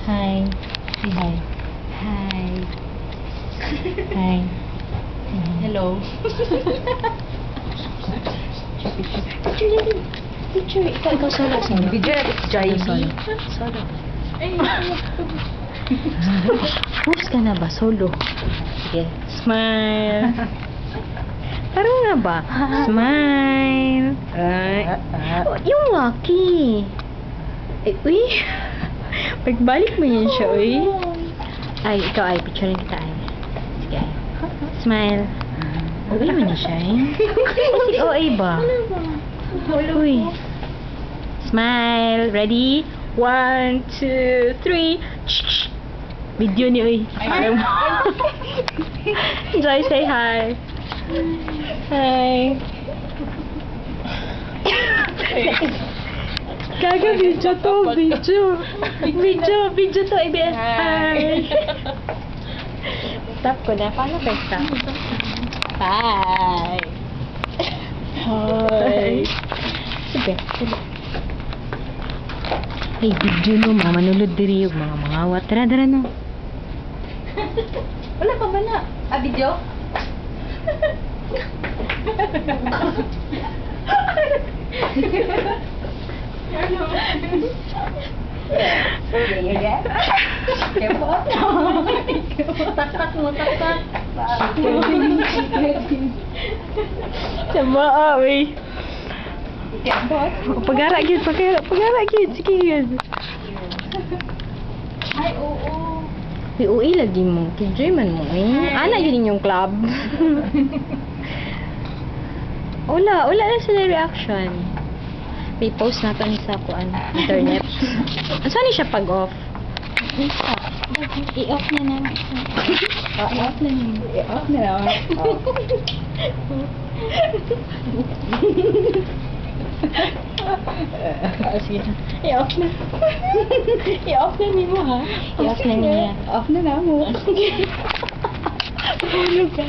Hi. Say hi. Hi. Hi. Hello. Picture. Ikaw solo. Video na it's Joy. Solo. Solo. Post ka na ba? Solo. Sige. Smile. Parang nga ba? Smile. Ay. Yung waki. Ay, uy. Pagbalik mo yan siya, uy. Ay, ikaw ay. Picturein kita ay. Sige ay. Smile. Uy mo na siya eh. Kasi OA ba? Uy. Smile. Ready? 1, 2, 3. Video ni uy. Joy, say hi. Hi. Gaga, video to. Video to. IBS. Hi. Stop ko na. Paano ka stop? Hi. Hi. Sabi. Hey, video no. Mga manulod diri yung mga mangawat. Tara no. Wala pa ba na? Video? Tak mo. Sama awi. Pagara gid. Sige gid. Ay, oo. Uy, lagi mo. Enjoy man mo eh. Ana yun yung club. Wala na sila reaction. May post na to ni sa kuan internet. Saan ni siya pag-off? I-off niya na. I-off na niya. I-off na lang. Sige. I-off na. I-off na niya mo ha. I-off na niya. Off na lang mo. Tulog ka.